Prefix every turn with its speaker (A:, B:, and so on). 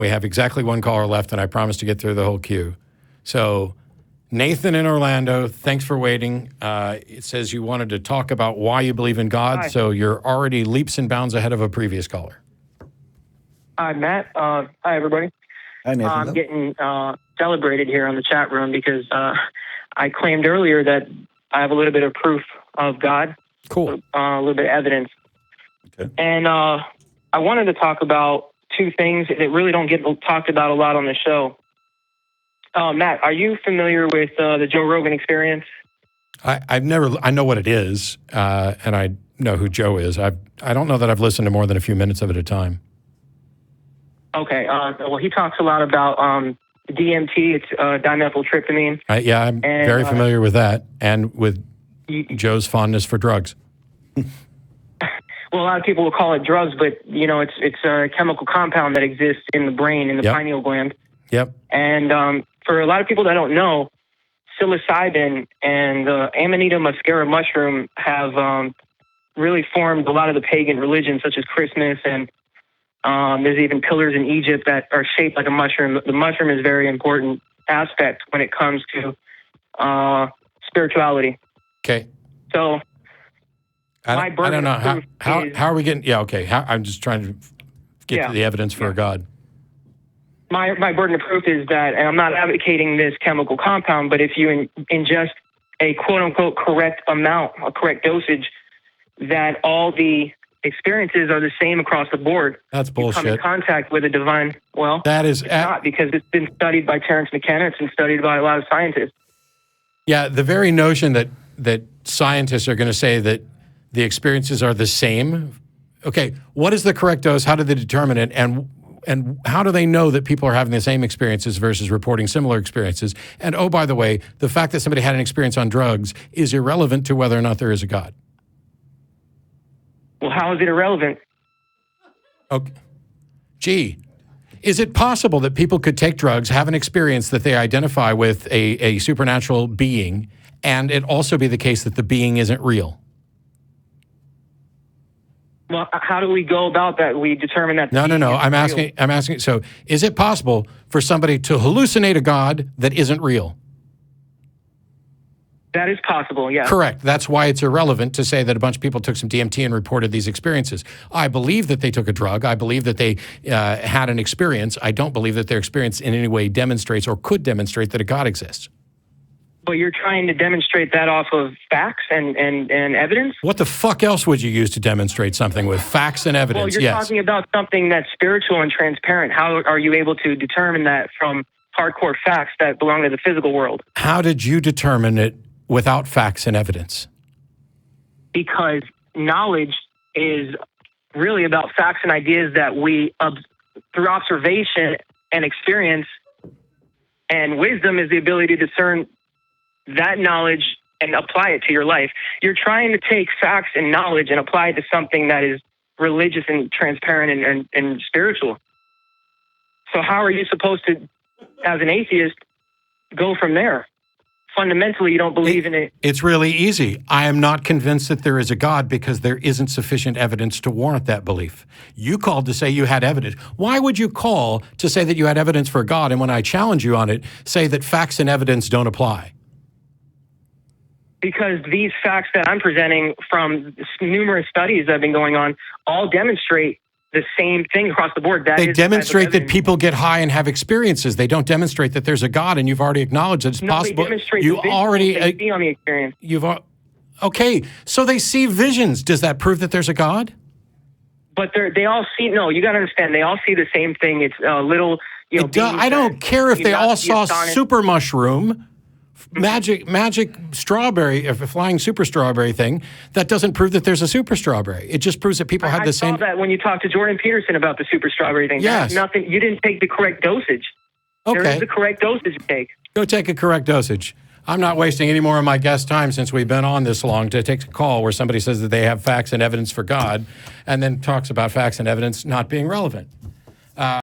A: We have exactly one caller left, and I promise to get through the whole queue. So, Nathan in Orlando, thanks for waiting. It says you wanted to talk about why you believe in God,
B: Hi.
A: so you're already leaps and bounds ahead of a previous caller.
B: Hi, Matt. Hi, everybody.
C: Hi, Nathan.
B: I'm getting celebrated here on the chat room because I claimed earlier that I have a little bit of proof of God.
A: Cool.
B: A little bit of evidence.
C: Okay.
B: And I wanted to talk about two things that really don't get talked about a lot on the show. Matt, are you familiar with the Joe Rogan Experience?
A: I know what it is, and I know who Joe is. I don't know that I've listened to more than a few minutes of it at a time.
B: Okay. Well, he talks a lot about DMT. It's dimethyltryptamine.
A: Yeah, I'm very familiar with that, and with Joe's fondness for drugs.
B: Well, a lot of people will call it drugs, but it's a chemical compound that exists in the brain, in the pineal gland.
A: Yep.
B: And for a lot of people that don't know, psilocybin and Amanita muscaria mushroom have really formed a lot of the pagan religions, such as Christmas, and there's even pillars in Egypt that are shaped like a mushroom. The mushroom is a very important aspect when it comes to spirituality.
A: Okay.
B: So
A: I don't know how are we getting? Yeah. Okay. I'm just trying to get to the evidence for a God.
B: My burden of proof is that, and I'm not advocating this chemical compound, but if you ingest a quote-unquote correct amount, a correct dosage, that all the experiences are the same across the board.
A: That's bullshit.
B: You come in contact with a divine,
A: that is
B: not, because it's been studied by Terence McKenna. It's been studied by a lot of scientists.
A: Yeah, the very notion that scientists are going to say that the experiences are the same. Okay, what is the correct dose? How do they determine it? And how do they know that people are having the same experiences versus reporting similar experiences? And oh, by the way, the fact that somebody had an experience on drugs is irrelevant to whether or not there is a God.
B: Well, how is it irrelevant?
A: Okay. Gee, is it possible that people could take drugs, have an experience that they identify with a supernatural being, and it also be the case that the being isn't real?
B: Well, how do we go about that? We determine that.
A: No. I'm asking. So, is it possible for somebody to hallucinate a God that isn't real?
B: That is possible, yeah.
A: Correct. That's why it's irrelevant to say that a bunch of people took some DMT and reported these experiences. I believe that they took a drug. I believe that they had an experience. I don't believe that their experience in any way demonstrates or could demonstrate that a God exists.
B: But you're trying to demonstrate that off of facts and evidence?
A: What the fuck else would you use to demonstrate something with facts and evidence?
B: Well, you're talking about something that's spiritual and transparent. How are you able to determine that from hardcore facts that belong to the physical world?
A: How did you determine it without facts and evidence?
B: Because knowledge is really about facts and ideas that we, through observation and experience, and wisdom is the ability to discern that knowledge and apply it to your life. You're trying to take facts and knowledge and apply it to something that is religious and transparent and spiritual. So how are you supposed to, as an atheist, go from there? Fundamentally, you don't believe in it.
A: It's really easy. I am not convinced that there is a God because there isn't sufficient evidence to warrant that belief. You called to say you had evidence. Why would you call to say that you had evidence for God, and when I challenge you on it, say that facts and evidence don't apply?
B: Because these facts that I'm presenting from numerous studies that have been going on all demonstrate the same thing across the board.
A: They demonstrate that people get high and have experiences. They don't demonstrate that there's a God, and you've already acknowledged that it's possible.
B: They demonstrate
A: you
B: the
A: already
B: they see on the experience.
A: Okay, so they see visions. Does that prove that there's a God?
B: But they all see. No, you got to understand. They all see the same thing. It's little.
A: I don't care if they all saw super mushroom. Magic strawberry, a flying super strawberry thing, that doesn't prove that there's a super strawberry. It just proves that people had the same.
B: I saw that when you talked to Jordan Peterson about the super strawberry thing.
A: Yes.
B: Nothing. You didn't take the correct dosage.
A: Okay.
B: There is the correct dosage to take.
A: Go take a correct dosage. I'm not wasting any more of my guest time since we've been on this long to take a call where somebody says that they have facts and evidence for God and then talks about facts and evidence not being relevant.